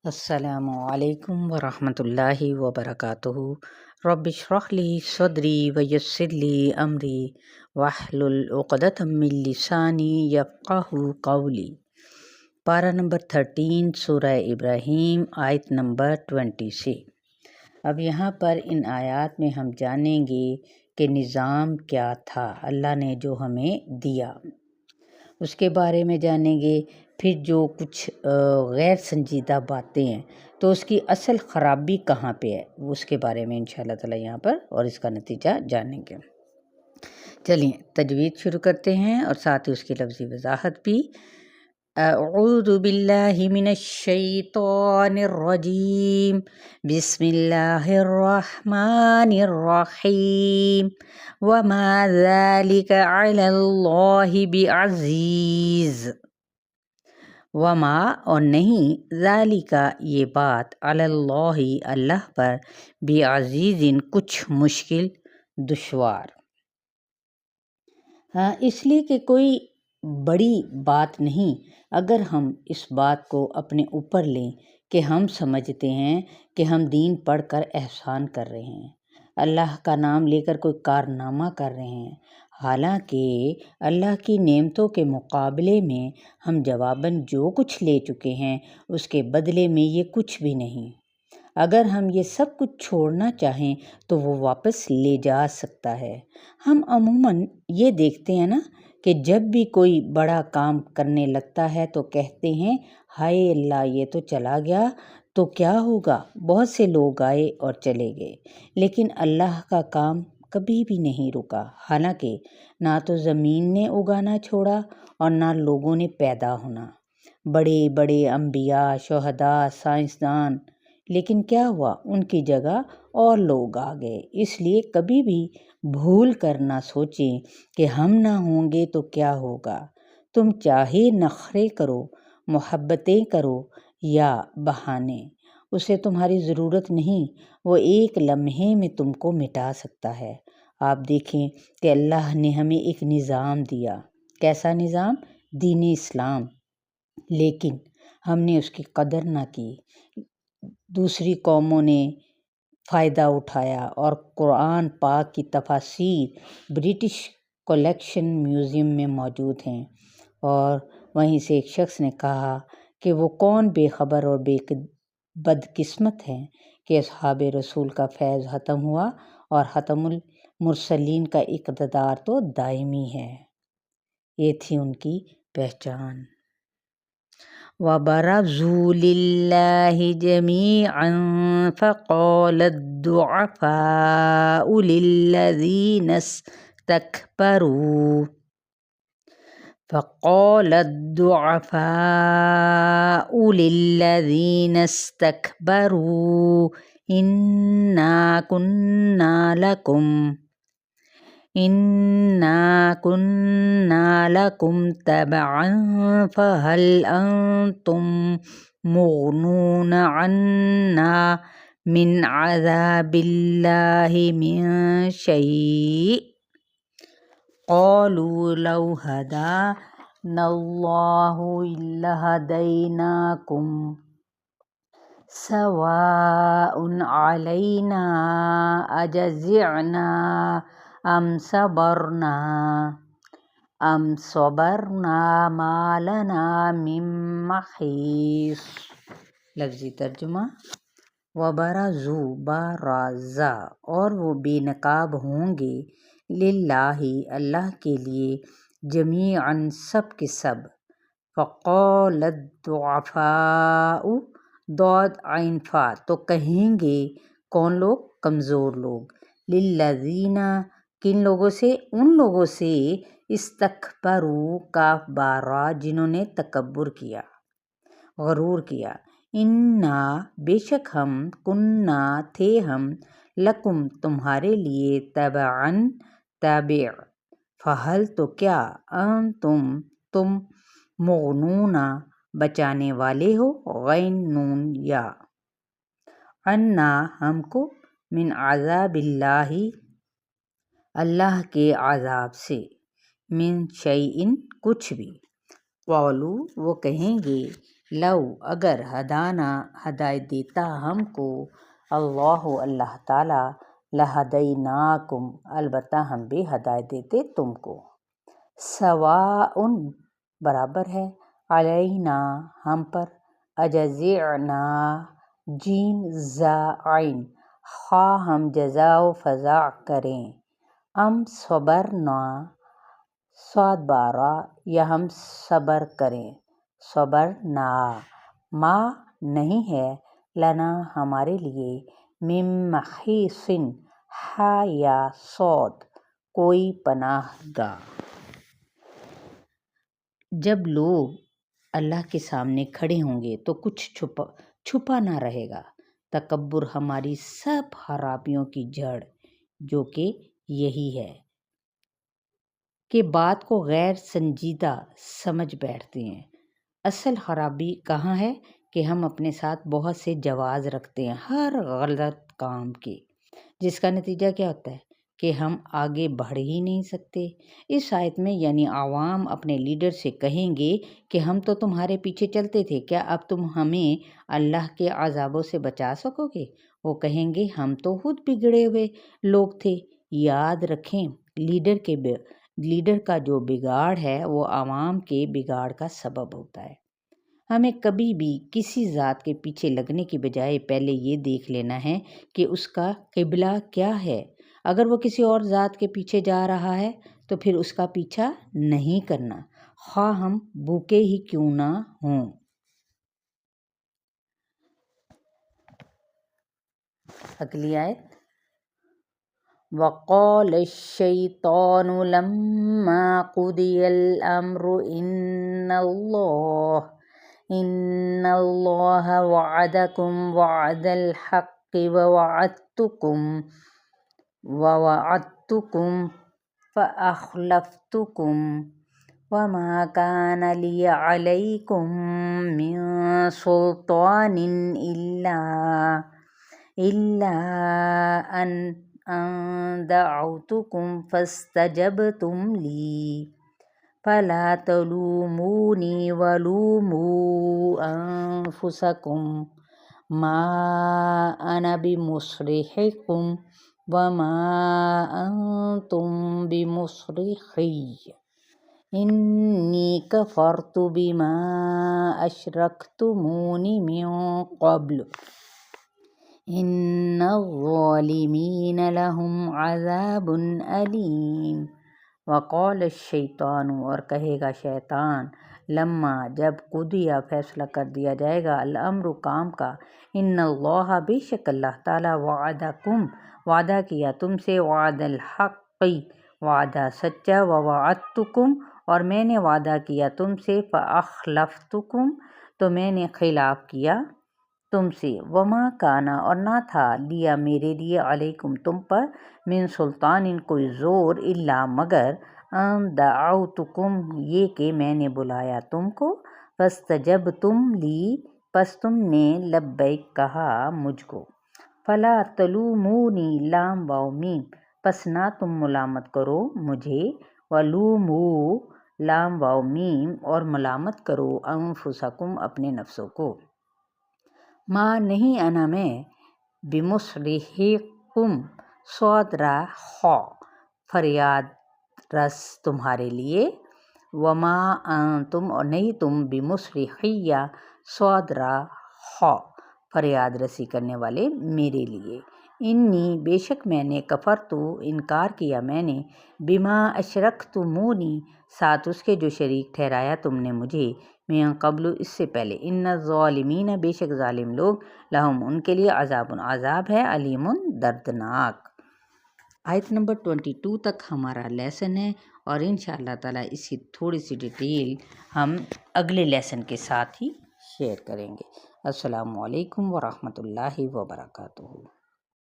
السلام علیکم ورحمۃ اللہ وبرکاتہ۔ رب اشرح لی صدری ویسر لی امری واحلل عقدۃ من لسانی یفقہوا قولی۔ پارہ نمبر 13 سورہ ابراہیم آیت نمبر 20 سے۔ اب یہاں پر ان آیات میں ہم جانیں گے کہ نظام کیا تھا اللہ نے جو ہمیں دیا، اس کے بارے میں جانیں گے۔ پھر جو کچھ غیر سنجیدہ باتیں ہیں تو اس کی اصل خرابی کہاں پہ ہے، اس کے بارے میں انشاءاللہ تعالی یہاں پر اور اس کا نتیجہ جانیں گے۔ چلیے تجوید شروع کرتے ہیں اور ساتھ ہی اس کی لفظی وضاحت بھی۔ اعوذ باللہ من الشیطان الرجیم، بسم اللہ الرحمن الرحیم، وما ذلک علی اللہ بعزیز۔ وما اور نہیں، ذالک یہ بات، علی اللہ اللہ پر، بعزیز کچھ مشکل دشوار، اس لیے کہ کوئی بڑی بات نہیں اگر ہم اس بات کو اپنے اوپر لیں کہ ہم سمجھتے ہیں کہ ہم دین پڑھ کر احسان کر رہے ہیں، اللہ کا نام لے کر کوئی کارنامہ کر رہے ہیں، حالانکہ اللہ کی نعمتوں کے مقابلے میں ہم جواباً جو کچھ لے چکے ہیں اس کے بدلے میں یہ کچھ بھی نہیں۔ اگر ہم یہ سب کچھ چھوڑنا چاہیں تو وہ واپس لے جا سکتا ہے۔ ہم عموماً یہ دیکھتے ہیں نا کہ جب بھی کوئی بڑا کام کرنے لگتا ہے تو کہتے ہیں ہائے اللہ یہ تو چلا گیا تو کیا ہوگا، بہت سے لوگ آئے اور چلے گئے، لیکن اللہ کا کام کبھی بھی نہیں رکا، حالانکہ نہ تو زمین نے اگانا چھوڑا اور نہ لوگوں نے پیدا ہونا، بڑے بڑے انبیاء، شہداء، سائنسدان، لیکن کیا ہوا، ان کی جگہ اور لوگ آ گئے۔ اس لیے کبھی بھی بھول کر نہ سوچیں کہ ہم نہ ہوں گے تو کیا ہوگا۔ تم چاہے نخرے کرو، محبتیں کرو یا بہانے، اسے تمہاری ضرورت نہیں، وہ ایک لمحے میں تم کو مٹا سکتا ہے۔ آپ دیکھیں کہ اللہ نے ہمیں ایک نظام دیا، کیسا نظام؟ دین اسلام، لیکن ہم نے اس کی قدر نہ کی۔ دوسری قوموں نے فائدہ اٹھایا اور قرآن پاک کی تفاسیر برٹش کلیکشن میوزیم میں موجود ہیں، اور وہیں سے ایک شخص نے کہا کہ وہ کون بے خبر اور بدقسمت ہیں کہ اصحاب رسول کا فیض ختم ہوا اور ختم المرسلین کا اقتدار تو دائمی ہے۔ یہ تھی ان کی پہچان۔ وَبَرَزُوا لِلَّهِ جَمِيعًا فَقَالَ الضُّعَفَاءُ لِلَّذِينَ اسْتَكْبَرُوا إِنَّا كُنَّا لَكُمْ تَبَعًا فَهَلْ أَنْتُمْ مُغْنُونَ عَنَّا مِنْ عَذَابِ اللَّهِ مِنْ شَيْءٍ قَالُوا لَوْ هَدَانَا اللَّهُ لَهَدَيْنَاكُمْ سَوَاءٌ عَلَيْنَا أَجَزِعْنَا أَمْ صَبَرْنَا مَا لَنَا مِن مَّحِيصٍ۔ لفظی ترجمہ۔ وَبَرَزُوا بَرَزَ، اور وہ بے نقاب ہوں گے، للہ اللہ کے لیے، جمیعاً سب کے سب، فقال الضعفاء ضاد عین فا، تو کہیں گے کون لوگ؟ کمزور لوگ، للذین کن لوگوں سے؟ ان لوگوں سے، استکبروا کاف بارا جنہوں نے تکبر کیا، غرور کیا، انا بے شک ہم، کنا تھے ہم، لکم تمہارے لیے، تبعاً تابع، فہل تو کیا، انتم تم، مغنون بچانے والے ہو، غین نون یا، عنا ہم کو، من عذاب اللہ اللہ کے عذاب سے، من شیء کچھ بھی، قالوا وہ کہیں گے، لو اگر ہدانا ہدایت دیتا ہم کو اللہ تعالیٰ لہدیناکم البتہ ہم بھی ہدایت دیتے تم کو، سواء برابر ہے، علینا ہم پر، اجزعنا جیم زا عین خواہ ہم جزا و فضا کریں، ام صبرنا صاد بارہ یا ہم صبر کریں، صبرنا ما نہیں ہے، لنا ہمارے لیے، من محیص ہا یا صاد کوئی پناہ گاہ۔ جب لوگ اللہ کے سامنے کھڑے ہوں گے تو کچھ چھپا نہ رہے گا، تکبر ہماری سب خرابیوں کی جڑ جو کہ یہی ہے کہ بات کو غیر سنجیدہ سمجھ بیٹھتے ہیں۔ اصل خرابی کہاں ہے کہ ہم اپنے ساتھ بہت سے جواز رکھتے ہیں ہر غلط کام کے، جس کا نتیجہ کیا ہوتا ہے کہ ہم آگے بڑھ ہی نہیں سکتے۔ اس آیت میں یعنی عوام اپنے لیڈر سے کہیں گے کہ ہم تو تمہارے پیچھے چلتے تھے، کیا اب تم ہمیں اللہ کے عذابوں سے بچا سکو گے؟ وہ کہیں گے ہم تو خود بگڑے ہوئے لوگ تھے۔ یاد رکھیں لیڈر کا جو بگاڑ ہے وہ عوام کے بگاڑ کا سبب ہوتا ہے۔ ہمیں کبھی بھی کسی ذات کے پیچھے لگنے کی بجائے پہلے یہ دیکھ لینا ہے کہ اس کا قبلہ کیا ہے۔ اگر وہ کسی اور ذات کے پیچھے جا رہا ہے تو پھر اس کا پیچھا نہیں کرنا، خواہ ہم بھوکے ہی کیوں نہ ہوں۔ اگلی آیت، وقال الشیطان لما قضی الامر ان اللہ وعدکم وعد الحق ووعدتکم فاخلفتکم وما کان لی علیکم من سلطان الا ان دعوتکم فاستجبتم لی فلا تلومونی ولوموا انفسکم ما انا بمصرخکم وما انتم بمصرخی انی کفرت بما اشرکتمون من قبل ان الظالمین لهم عذاب علیم۔ وقال الشیطان اور کہے گا شیطان، لما جب قضیہ فیصلہ کر دیا جائے گا، الامر کام کا، ان اللہ بے شک اللہ تعالیٰ وعدکم وعدہ کیا تم سے، وعد الحق وعدہ سچا، ووعدتکم اور میں نے وعدہ کیا تم سے، فاخلفتکم تو میں نے خلاف کیا تم سے، وما کانا اور نہ تھا، لیا میرے لیے، علیکم تم پر، من سلطان کوئی زور، الا مگر، ان دعوتکم یہ کہ میں نے بلایا تم کو، فاستجبتم لی پس تم نے لبیک کہا مجھ کو، فلا تلومونی لام واو میم پس نہ تم ملامت کرو مجھے، ولوموا لام واو میم اور ملامت کرو، انفسکم اپنے نفسوں کو، ما نہیں انا میں، بمصرخکم صاد را خا فریاد رس تمہارے لیے، وما انتم اور نہیں تم، بمصرخی صاد را خا فریاد رسی کرنے والے میرے لیے، انی بے شک میں نے، کفرتو انکار کیا میں نے، بما اشرکتمونی ساتھ اس کے جو شریک ٹھہرایا تم نے مجھے، من قبل اس سے پہلے، ان الظالمین بے شک ظالم لوگ، لہم ان کے لیے، عذاب عذاب ہے، علیم دردناک۔ آیت نمبر 22 تک ہمارا لیسن ہے اور انشاءاللہ تعالیٰ اس کی تھوڑی سی ڈیٹیل ہم اگلے لیسن کے ساتھ ہی شیئر کریں گے۔ السلام علیکم ورحمۃ اللہ وبرکاتہ۔